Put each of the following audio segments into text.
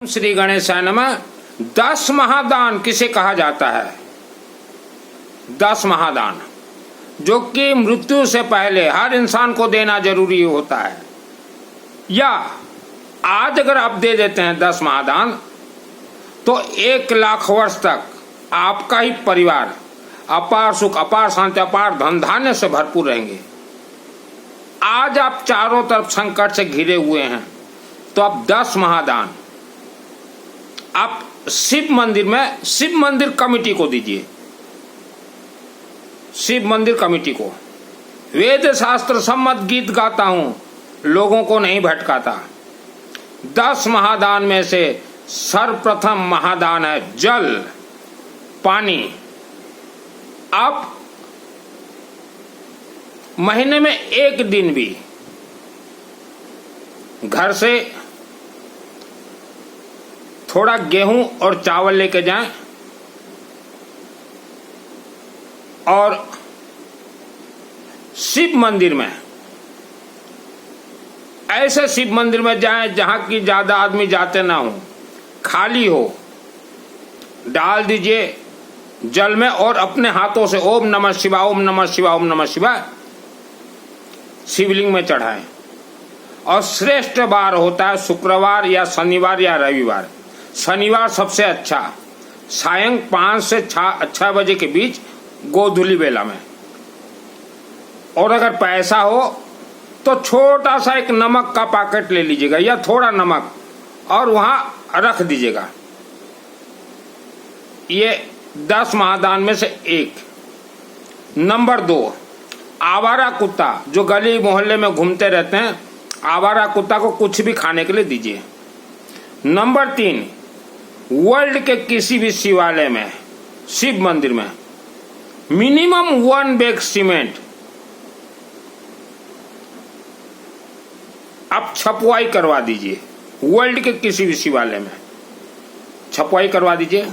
श्री गणेशाय नमः। 10 महादान किसे कहा जाता है? 10 महादान जो कि मृत्यु से पहले हर इंसान को देना जरूरी होता है, या आज अगर आप दे देते हैं 10 महादान तो 1 लाख वर्ष तक आपका ही परिवार अपार सुख, अपार शांति, अपार धन धान्य से भरपूर रहेंगे। आज आप चारों तरफ संकट से घिरे हुए हैं तो आप 10 महादान आप शिव मंदिर में, शिव मंदिर कमेटी को दीजिए। शिव मंदिर कमेटी को वेद शास्त्र सम्मत गीत गाता हूं, लोगों को नहीं भटकाता। 10 महादान में से सर्वप्रथम महादान है जल, पानी। आप महीने में 1 दिन भी घर से थोड़ा गेहूं और चावल लेके जाएं और शिव मंदिर में, ऐसे शिव मंदिर में जाएं जहां की ज्यादा आदमी जाते ना हो, खाली हो, डाल दीजिए जल में और अपने हाथों से ओम नमः शिवाय, ओम नमः शिवाय, ओम नमः शिवाय शिवलिंग में चढ़ाएं। और श्रेष्ठ बार होता है शुक्रवार या शनिवार या रविवार। शनिवार सबसे अच्छा, सायं 5 से 6 बजे के बीच गोधूली बेला में। और अगर पैसा हो तो छोटा सा एक नमक का पैकेट ले लीजिएगा या थोड़ा नमक और वहां रख दीजिएगा। ये 10 महादान में से एक। नंबर 2, आवारा कुत्ता जो गली मोहल्ले में घूमते रहते हैं, आवारा कुत्ता को कुछ भी खाने के लिए दीजिए। नंबर 3, वर्ल्ड के किसी भी शिवालय में, शिव मंदिर में मिनिमम 1 बैग सीमेंट आप छपवाई करवा दीजिए। वर्ल्ड के किसी भी शिवालय में छपवाई करवा दीजिए।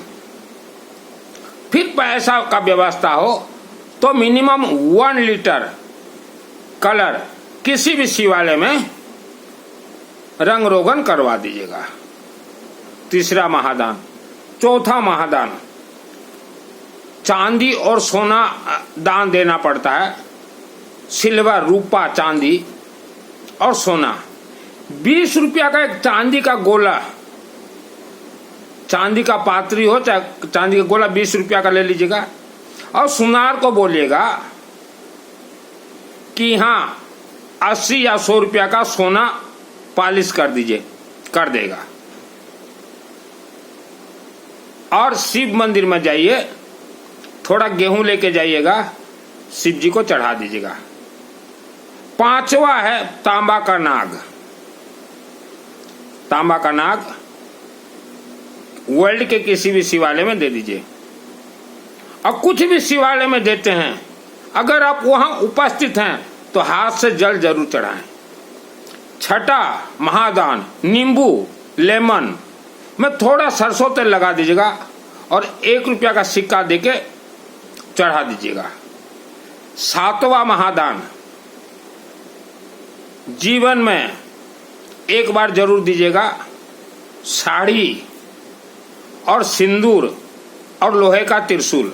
फिर पैसा का व्यवस्था हो तो मिनिमम 1 लीटर कलर किसी भी शिवालय में रंग रोगन करवा दीजिएगा। तीसरा महादान। चौथा महादान, चांदी और सोना दान देना पड़ता है। सिल्वर, रूपा, चांदी और सोना। 20 रुपया का एक चांदी का गोला, चांदी का पात्री हो चाहे चांदी का गोला, 20 रुपया का ले लीजिएगा। और सुनार को बोलिएगा कि हाँ 80 या 100 रुपया का सोना पॉलिश कर दीजिए, कर देगा। और शिव मंदिर में जाइए, थोड़ा गेहूं लेके जाइएगा, शिव जी को चढ़ा दीजिएगा। 5वां है तांबा का नाग। तांबा का नाग वर्ल्ड के किसी भी शिवालय में दे दीजिए। और कुछ भी शिवालय में देते हैं, अगर आप वहां उपस्थित हैं तो हाथ से जल जरूर चढ़ाएं। 6ठा महादान, नींबू, लेमन में थोड़ा सरसों तेल लगा दीजिएगा और 1 रुपया का सिक्का देके चढ़ा दीजिएगा। 7वां महादान, जीवन में एक बार जरूर दीजिएगा, साड़ी और सिंदूर और लोहे का त्रिशूल।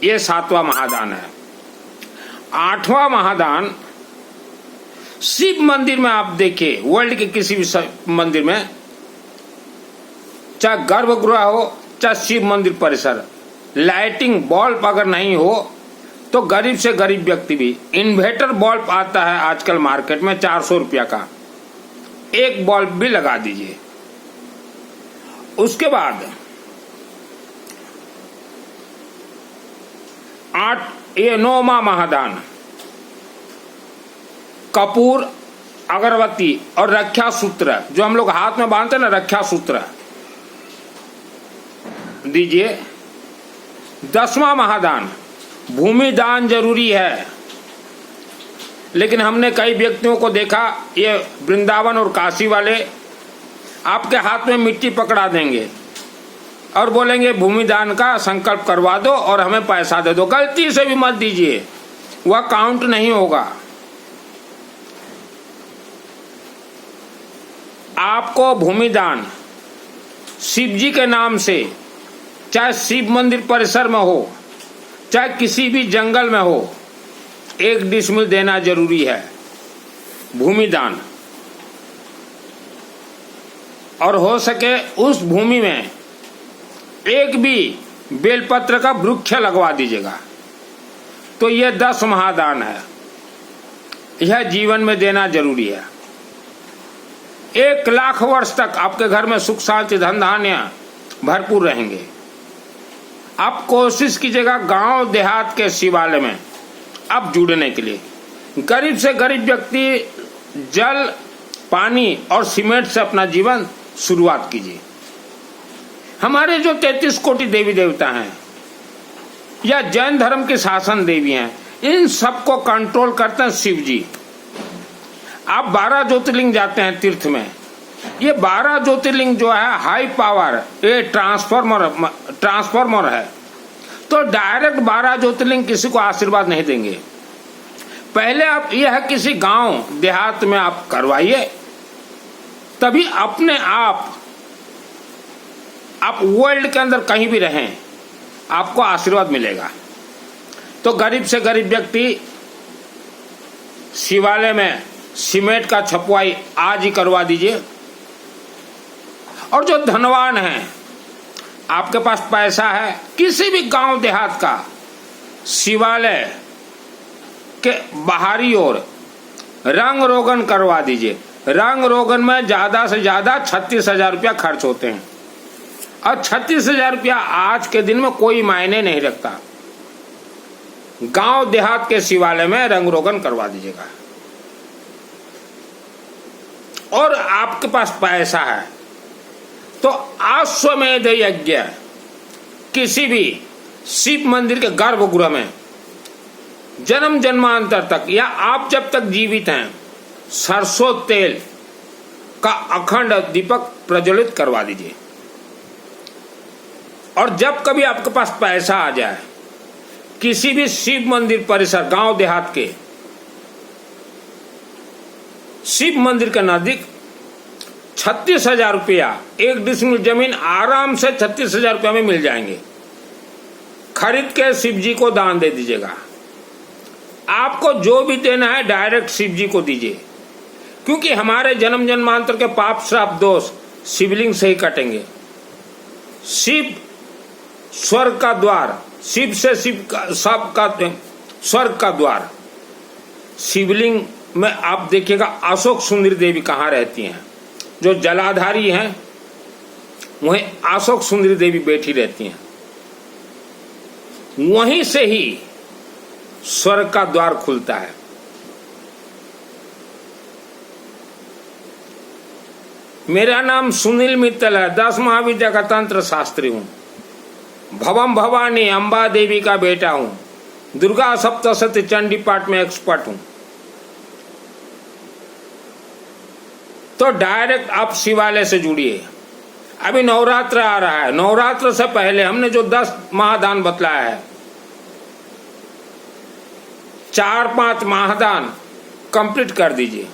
ये 7वां महादान है। 8वां महादान, शिव मंदिर में आप देखिए, वर्ल्ड के किसी भी मंदिर में, चाहे गर्भगृह हो चाहे शिव मंदिर परिसर, लाइटिंग बल्ब अगर नहीं हो तो गरीब से गरीब व्यक्ति भी, इन्वर्टर बल्ब आता है आजकल मार्केट में 400 रुपया का, एक बल्ब भी लगा दीजिए। उसके बाद 9वां महादान, कपूर, अगरबत्ती और रक्षा सूत्र, जो हम लोग हाथ में बांधते हैं ना, रक्षा सूत्र दीजिए। 10वां महादान, भूमि दान जरूरी है, लेकिन हमने कई व्यक्तियों को देखा, ये वृंदावन और काशी वाले आपके हाथ में मिट्टी पकड़ा देंगे और बोलेंगे भूमि दान का संकल्प करवा दो और हमें पैसा दे दो। गलती से भी मत दीजिए, वह काउंट नहीं होगा। आपको भूमि दान शिव जी के नाम से, चाहे शिव मंदिर परिसर में हो, चाहे किसी भी जंगल में हो, 1 डिसमिल देना जरूरी है भूमि दान। और हो सके उस भूमि में एक भी बेलपत्र का वृक्ष लगवा दीजिएगा। तो यह 10 महादान है, यह जीवन में देना जरूरी है। 1 लाख वर्ष तक आपके घर में सुख शांति धन धान्य भरपूर रहेंगे। आप कोशिश कीजिएगा गांव देहात के शिवालय में अब जुड़ने के लिए। गरीब से गरीब व्यक्ति जल, पानी और सीमेंट से अपना जीवन शुरुआत कीजिए। हमारे जो 33 कोटि देवी देवता हैं या जैन धर्म के शासन देवी हैं, इन सबको कंट्रोल करते हैं शिव जी। आप 12 ज्योतिर्लिंग जाते हैं तीर्थ में, ये 12 ज्योतिर्लिंग जो है हाई पावर, ये ट्रांसफॉर्मर है। तो डायरेक्ट 12 ज्योतिर्लिंग किसी को आशीर्वाद नहीं देंगे। पहले आप यह किसी गांव देहात में आप करवाइए, तभी अपने आप वर्ल्ड के अंदर कहीं भी रहें आपको आशीर्वाद मिलेगा। तो गरीब से गरीब व्यक्ति शिवालय में सीमेंट का छपवाई आज ही करवा दीजिए। और जो धनवान हैं, आपके पास पैसा है, किसी भी गांव देहात का शिवालय के बाहरी ओर रंग रोगन करवा दीजिए। रंग रोगन में ज्यादा से ज्यादा 36,000 रुपया खर्च होते हैं, और 36,000 रुपया आज के दिन में कोई मायने नहीं रखता। गांव देहात के शिवालय में रंग रोगन करवा दीजिएगा। और आपके पास पैसा है तो अश्वमेध यज्ञ किसी भी शिव मंदिर के गर्भगृह में जन्म जन्मांतर तक, या आप जब तक जीवित हैं, सरसों तेल का अखंड दीपक प्रज्वलित करवा दीजिए। और जब कभी आपके पास पैसा आ जाए, किसी भी शिव मंदिर परिसर गांव देहात के शिव मंदिर के नजदीक 36,000 रुपया, 1 डिसमिल जमीन आराम से 36,000 रुपया में मिल जाएंगे। खरीद के शिव जी को दान दे दीजिएगा। आपको जो भी देना है डायरेक्ट शिव जी को दीजिए, क्योंकि हमारे जन्म जन्मांतर के पाप श्राप दोष शिवलिंग से ही कटेंगे। शिव स्वर्ग का द्वार, शिव से शिव का सबका स्वर्ग का द्वार। शिवलिंग में आप देखिएगा अशोक सुंदरी देवी कहाँ रहती हैं, जो जलाधारी हैं वहीं अशोक सुंदरी देवी बैठी रहती हैं। वहीं से ही स्वर्ग का द्वार खुलता है। मेरा नाम सुनील मित्तल है, 10 महाविद्या का तंत्र शास्त्री हूं। भवम भवानी अंबा देवी का बेटा हूं। दुर्गा सप्तशती चंडी पाठ में एक्सपर्ट हूं। तो डायरेक्ट आप शिवालय से जुड़िए। अभी नवरात्र आ रहा है, नवरात्र से पहले हमने जो 10 महादान बतलाया है, 4-5 महादान कंप्लीट कर दीजिए।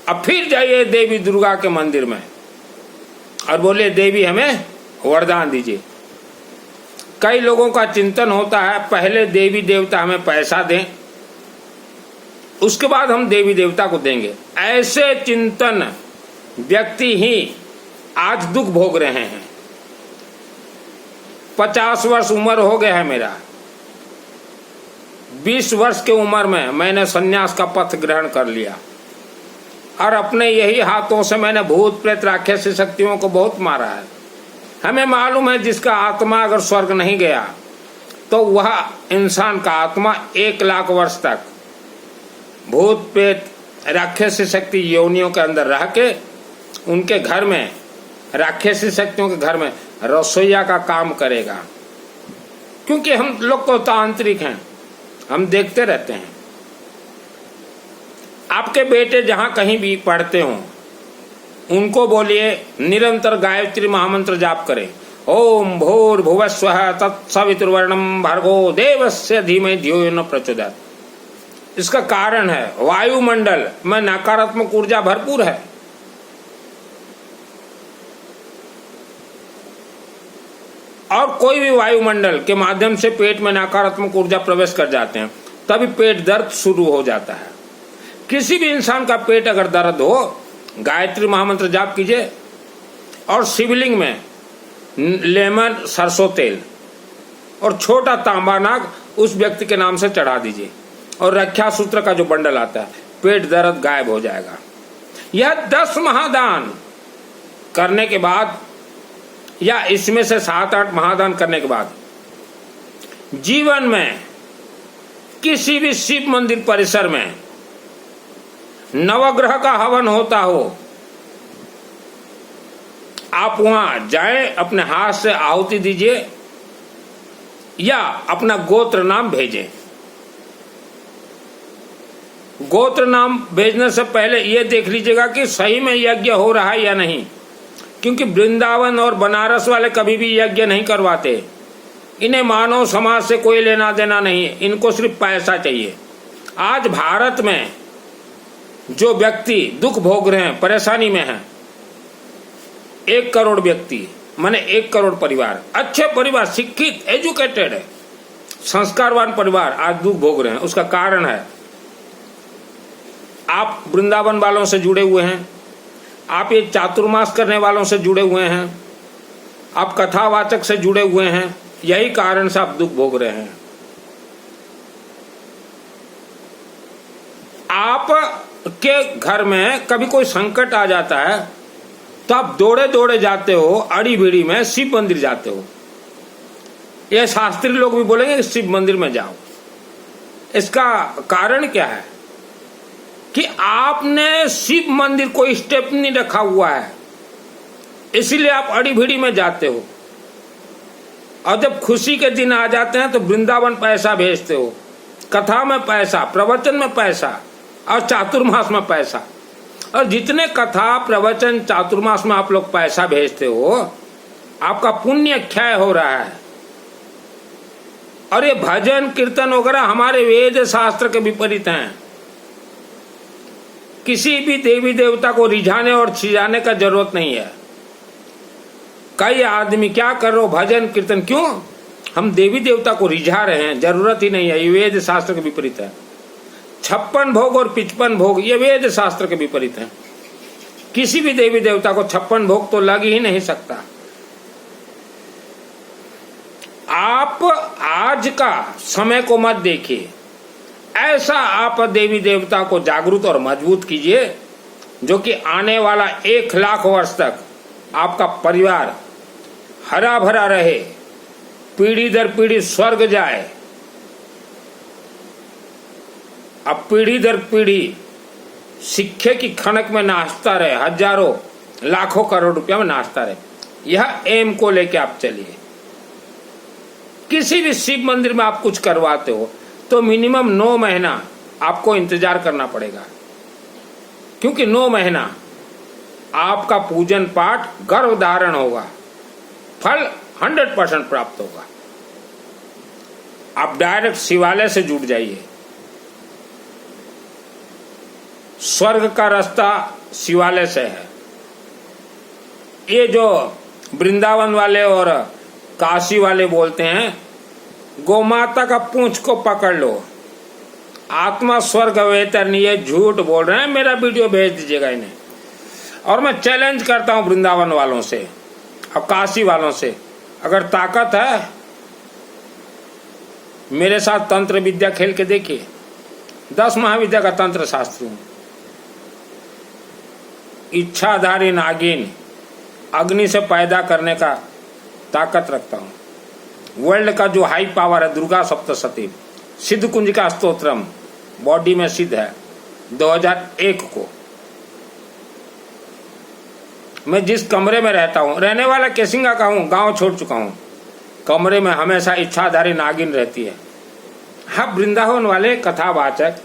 अब फिर जाइए देवी दुर्गा के मंदिर में और बोले देवी हमें वरदान दीजिए। कई लोगों का चिंतन होता है पहले देवी देवता हमें पैसा दें, उसके बाद हम देवी देवता को देंगे। ऐसे चिंतन व्यक्ति ही आज दुख भोग रहे हैं। 50 वर्ष उम्र हो गया है मेरा। 20 वर्ष की उम्र में मैंने सन्यास का पथ ग्रहण कर लिया और अपने यही हाथों से मैंने भूत प्रेत राक्षस शक्तियों को बहुत मारा है। हमें मालूम है जिसका आत्मा अगर स्वर्ग नहीं गया तो वह इंसान का आत्मा 1 लाख वर्ष तक भूत प्रेत राक्षसी शक्ति योनियों के अंदर रह के उनके घर में, राक्षसी शक्तियों के घर में रसोईया का काम करेगा। क्योंकि हम लोग तो तांत्रिक हैं, हम देखते रहते हैं। आपके बेटे जहां कहीं भी पढ़ते हों, उनको बोलिए निरंतर गायत्री महामंत्र जाप करें। ओम भूर्भुवस्वः तत्सवितुर्वरेण्यं भर्गो देवस्य धीमहि धियो यो न प्रचोदयात्। इसका कारण है वायुमंडल में नकारात्मक ऊर्जा भरपूर है। और कोई भी वायुमंडल के माध्यम से पेट में नकारात्मक ऊर्जा प्रवेश कर जाते हैं, तभी पेट दर्द शुरू हो जाता है। किसी भी इंसान का पेट अगर दर्द हो, गायत्री महामंत्र जाप कीजिए और शिवलिंग में लेमन सरसों तेल और छोटा तांबा नाग उस व्यक्ति के नाम से चढ़ा दीजिए और रक्षा सूत्र का जो बंडल आता है, पेट दर्द गायब हो जाएगा। यह 10 महादान करने के बाद या इसमें से 7-8 महादान करने के बाद जीवन में किसी भी शिव मंदिर परिसर में नवग्रह का हवन होता हो, आप वहां जाएं, अपने हाथ से आहुति दीजिए या अपना गोत्र नाम भेजें। गोत्र नाम भेजने से पहले यह देख लीजिएगा कि सही में यज्ञ हो रहा है या नहीं, क्योंकि वृंदावन और बनारस वाले कभी भी यज्ञ नहीं करवाते। इन्हें मानव समाज से कोई लेना देना नहीं, इनको सिर्फ पैसा चाहिए। आज भारत में जो व्यक्ति दुख भोग रहे हैं, परेशानी में हैं, 1 करोड़ व्यक्ति, माने 1 करोड़ परिवार, अच्छे परिवार, शिक्षित, एजुकेटेड है, संस्कारवान परिवार आज दुख भोग रहे हैं। उसका कारण है आप वृंदावन वालों से जुड़े हुए हैं, आप ये चातुर्मास करने वालों से जुड़े हुए हैं, आप कथावाचक से जुड़े हुए हैं, यही कारण से आप दुख भोग रहे हैं। आप के घर में कभी कोई संकट आ जाता है तो आप दौड़े दौड़े जाते हो, अड़ी भिड़ी में शिव मंदिर जाते हो। ये शास्त्री लोग भी बोलेंगे कि शिव मंदिर में जाओ। इसका कारण क्या है कि आपने शिव मंदिर कोई स्टेप नहीं रखा हुआ है, इसीलिए आप अड़ी भिड़ी में जाते हो। और जब खुशी के दिन आ जाते हैं तो वृंदावन पैसा भेजते हो, कथा में पैसा, प्रवचन में पैसा और चातुर्मास में पैसा। और जितने कथा, प्रवचन, चातुर्मास में आप लोग पैसा भेजते हो, आपका पुण्य क्षय हो रहा है। और ये भजन कीर्तन वगैरह हमारे वेद शास्त्र के विपरीत हैं। किसी भी देवी देवता को रिझाने और छिजाने का जरूरत नहीं है। कई आदमी क्या कर रहे हो, भजन कीर्तन, क्यों हम देवी देवता को रिझा रहे हैं? जरूरत ही नहीं है, ये वेद शास्त्र के विपरीत है। 56 भोग और 55 भोग ये वेद शास्त्र के विपरीत है। किसी भी देवी देवता को 56 भोग तो लग ही नहीं सकता। आप आज का समय को मत देखिए, ऐसा आप देवी देवता को जागरूक और मजबूत कीजिए जो कि आने वाला 1 लाख वर्ष तक आपका परिवार हरा भरा रहे, पीढ़ी दर पीढ़ी स्वर्ग जाए। अब पीढ़ी दर पीढ़ी सिक्के की खनक में नाचता रहे, हजारों लाखों करोड़ रुपया में नाचता रहे। यह एम को लेके आप चलिए। किसी भी शिव मंदिर में आप कुछ करवाते हो तो मिनिमम 9 महीना आपको इंतजार करना पड़ेगा, क्योंकि 9 महीना आपका पूजन पाठ गर्भ धारण होगा, फल 100% प्राप्त होगा। आप डायरेक्ट शिवालय से जुड़ जाइए। स्वर्ग का रास्ता शिवालय से है। ये जो वृंदावन वाले और काशी वाले बोलते हैं गोमाता का पूंछ को पकड़ लो, आत्मा स्वर्ग वेतरनी, ये झूठ बोल रहे हैं। मेरा वीडियो भेज दीजिएगा इन्हें। और मैं चैलेंज करता हूं वृंदावन वालों से और काशी वालों से, अगर ताकत है मेरे साथ तंत्र विद्या खेल के देखिए। 10 महाविद्या का तंत्र शास्त्री हूं। इच्छाधारी नागिन अग्नि से पैदा करने का ताकत रखता हूं। वर्ल्ड का जो हाई पावर है दुर्गा सप्तशती, सिद्ध कुंज का स्तोत्रम बॉडी में सिद्ध है 2001 को। मैं जिस कमरे में रहता हूं, रहने वाला केसिंगा का हूं, गांव छोड़ चुका हूं, कमरे में हमेशा इच्छाधारी नागिन रहती है। हाँ, वृंदावन वाले कथावाचक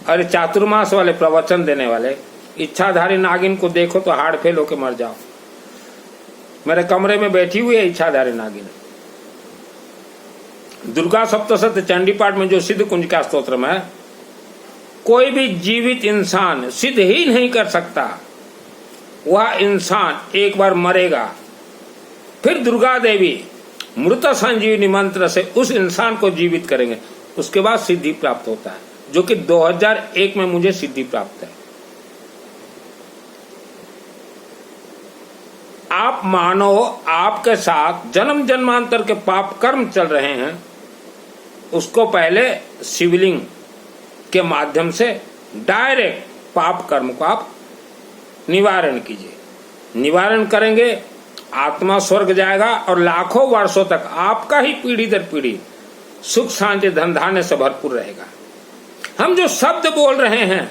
और चातुर्मास वाले प्रवचन देने वाले इच्छाधारी नागिन को देखो तो हार्ट फेल होके मर जाओ। मेरे कमरे में बैठी हुई है इच्छाधारी नागिन। दुर्गा सप्तशती चंडी पाठ में जो सिद्ध कुंज का स्तोत्रम है, कोई भी जीवित इंसान सिद्ध ही नहीं कर सकता। वह इंसान एक बार मरेगा, फिर दुर्गा देवी मृत संजीवनी मंत्र से उस इंसान को जीवित करेंगे, उसके बाद सिद्धि प्राप्त होता है, जो कि 2001 में मुझे सिद्धि प्राप्त है। आप मानो आपके साथ जन्म जन्मांतर के पाप कर्म चल रहे हैं, उसको पहले शिवलिंग के माध्यम से डायरेक्ट पाप कर्म को आप निवारण कीजिए। निवारण करेंगे, आत्मा स्वर्ग जाएगा और लाखों वर्षों तक आपका ही पीढ़ी दर पीढ़ी सुख शांति धन धान्य से भरपूर रहेगा। हम जो शब्द बोल रहे हैं,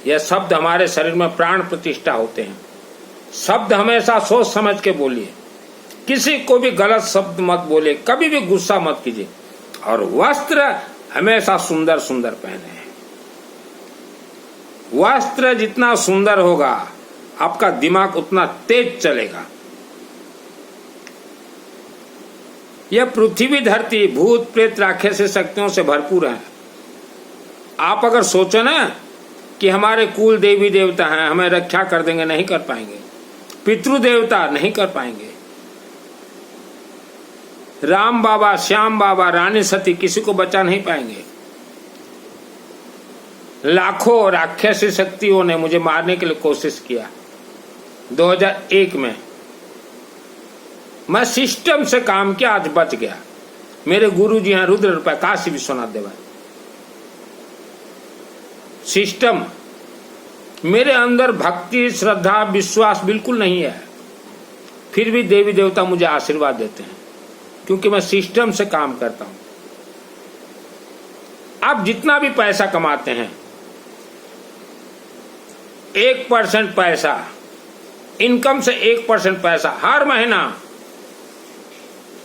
यह शब्द हमारे शरीर में प्राण प्रतिष्ठा होते हैं। शब्द हमेशा सोच समझ के बोलिए, किसी को भी गलत शब्द मत बोले, कभी भी गुस्सा मत कीजिए, और वस्त्र हमेशा सुंदर सुंदर पहने। वस्त्र जितना सुंदर होगा, आपका दिमाग उतना तेज चलेगा। यह पृथ्वी धरती भूत प्रेत राक्षस शक्तियों से भरपूर है। आप अगर सोचो ना कि हमारे कुल देवी देवता हैं, हमें रक्षा कर देंगे, नहीं कर पाएंगे। पितृदेवता नहीं कर पाएंगे। राम बाबा, श्याम बाबा, रानी सती किसी को बचा नहीं पाएंगे। लाखों राक्षसी शक्तियों ने मुझे मारने के लिए कोशिश किया 2001 में। मैं सिस्टम से काम किया, आज बच गया। मेरे गुरु जी हैं रुद्र रूपा काशी विश्वनाथ देवा। सिस्टम, मेरे अंदर भक्ति श्रद्धा विश्वास बिल्कुल नहीं है, फिर भी देवी देवता मुझे आशीर्वाद देते हैं, क्योंकि मैं सिस्टम से काम करता हूं। आप जितना भी पैसा कमाते हैं, 1% पैसा, इनकम से 1% पैसा हर महीना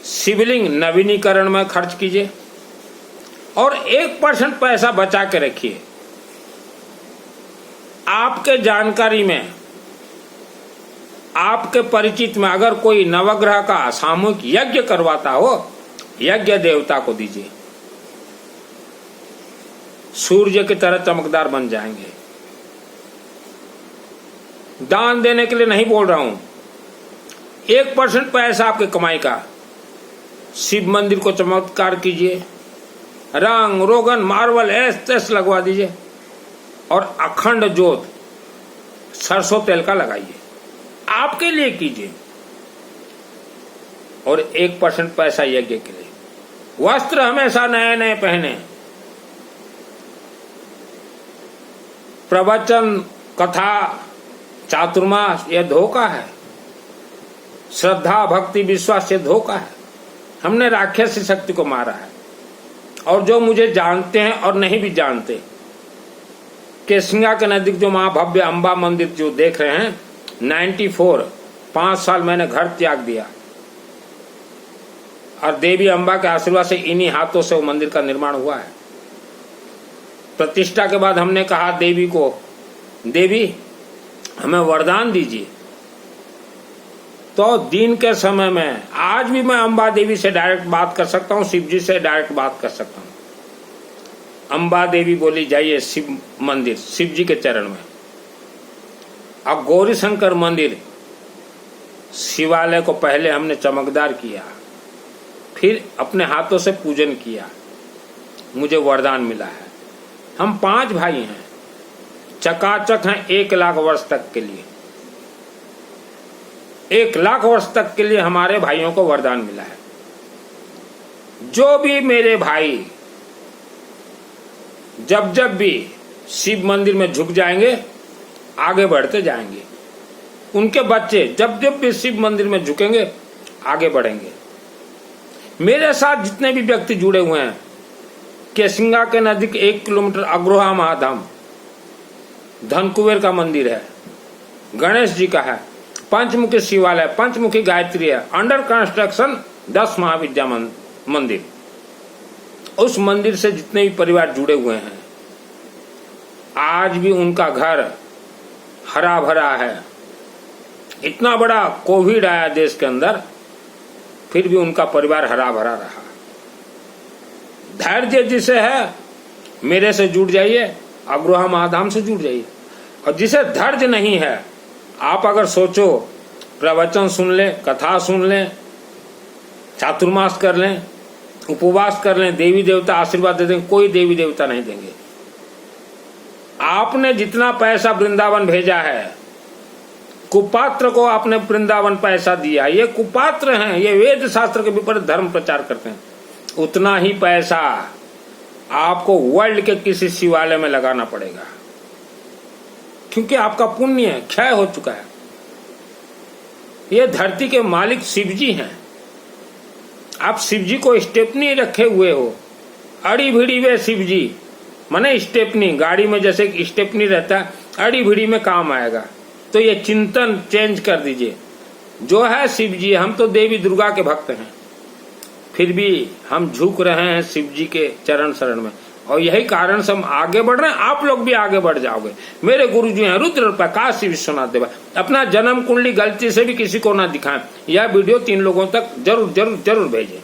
शिवलिंग नवीनीकरण में खर्च कीजिए और 1% पैसा बचा के रखिए। आपके जानकारी में, आपके परिचित में अगर कोई नवग्रह का सामूहिक यज्ञ करवाता हो, यज्ञ देवता को दीजिए। सूर्य की तरह चमकदार बन जाएंगे। दान देने के लिए नहीं बोल रहा हूं, 1% पैसा आपकी कमाई का शिव मंदिर को चमत्कार कीजिए। रंग रोगन मार्बल ऐस लगवा दीजिए और अखंड ज्योत सरसों तेल का लगाइए, आपके लिए कीजिए। और 1% पैसा यज्ञ के लिए। वस्त्र हमेशा नए नए पहने। प्रवचन, कथा, चातुर्मास, यह धोखा है। श्रद्धा भक्ति विश्वास, यह धोखा है। हमने राक्षसी शक्ति को मारा है। और जो मुझे जानते हैं और नहीं भी जानते, केसिंगा के नजदीक जो महाभव्य अंबा मंदिर जो देख रहे हैं, 94 5 साल मैंने घर त्याग दिया और देवी अंबा के आशीर्वाद से इन्हीं हाथों से वो मंदिर का निर्माण हुआ है। प्रतिष्ठा के बाद हमने कहा देवी को, देवी हमें वरदान दीजिए। तो दिन के समय में आज भी मैं अंबा देवी से डायरेक्ट बात कर सकता हूँ, शिव जी से डायरेक्ट बात कर सकता हूँ। अंबा देवी बोली जाइए शिव मंदिर, शिव जी के चरण में। अब गौरी शंकर मंदिर, शिवालय को पहले हमने चमकदार किया, फिर अपने हाथों से पूजन किया, मुझे वरदान मिला है। हम 5 भाई हैं, चकाचक हैं 1 लाख वर्ष तक के लिए। 1 लाख वर्ष तक के लिए हमारे भाइयों को वरदान मिला है। जो भी मेरे भाई जब जब भी शिव मंदिर में झुक जाएंगे, आगे बढ़ते जाएंगे। उनके बच्चे जब जब भी शिव मंदिर में झुकेंगे, आगे बढ़ेंगे। मेरे साथ जितने भी व्यक्ति जुड़े हुए हैं, केसिंगा के नजदीक 1 किलोमीटर अग्रोहा महाधाम धनकुबेर का मंदिर है, गणेश जी का है, पंचमुखी शिवालय, पंचमुखी गायत्री है, अंडर कंस्ट्रक्शन 10 महाविद्या मंदिर। उस मंदिर से जितने भी परिवार जुड़े हुए हैं, आज भी उनका घर हरा भरा है। इतना बड़ा कोविड आया देश के अंदर, फिर भी उनका परिवार हरा भरा रहा। धैर्य जिसे है, मेरे से जुड़ जाइए, अग्रोहा महाधाम से जुड़ जाइए। और जिसे धैर्य नहीं है, आप अगर सोचो प्रवचन सुन ले, कथा सुन ले, चातुर्मास कर लें, उपवास कर लें, देवी देवता आशीर्वाद दे देंगे, कोई देवी देवता नहीं देंगे। आपने जितना पैसा वृंदावन भेजा है, कुपात्र को आपने वृंदावन पैसा दिया, ये कुपात्र हैं, ये वेद शास्त्र के विपरीत धर्म प्रचार करते हैं, उतना ही पैसा आपको वर्ल्ड के किसी शिवालय में लगाना पड़ेगा, क्योंकि आपका पुण्य क्षय हो चुका है। ये धरती के मालिक शिव जी हैं। आप शिव जी को स्टेपनी रखे हुए हो, अड़ी भिड़ी वे शिव जी, माने स्टेपनी, गाड़ी में जैसे स्टेपनी रहता है, अड़ी भिड़ी में काम आएगा। तो ये चिंतन चेंज कर दीजिए। जो है शिव जी, हम तो देवी दुर्गा के भक्त हैं, फिर भी हम झुक रहे हैं शिव जी के चरण शरण में, और यही कारण से हम आगे बढ़ रहे हैं। आप लोग भी आगे बढ़ जाओगे। मेरे गुरु जी हैं रुद्र प्रकाश विश्वनाथ देवा। अपना जन्म कुंडली गलती से भी किसी को ना दिखाएं। यह वीडियो 3 लोगों तक जरूर जरूर जरूर भेजें।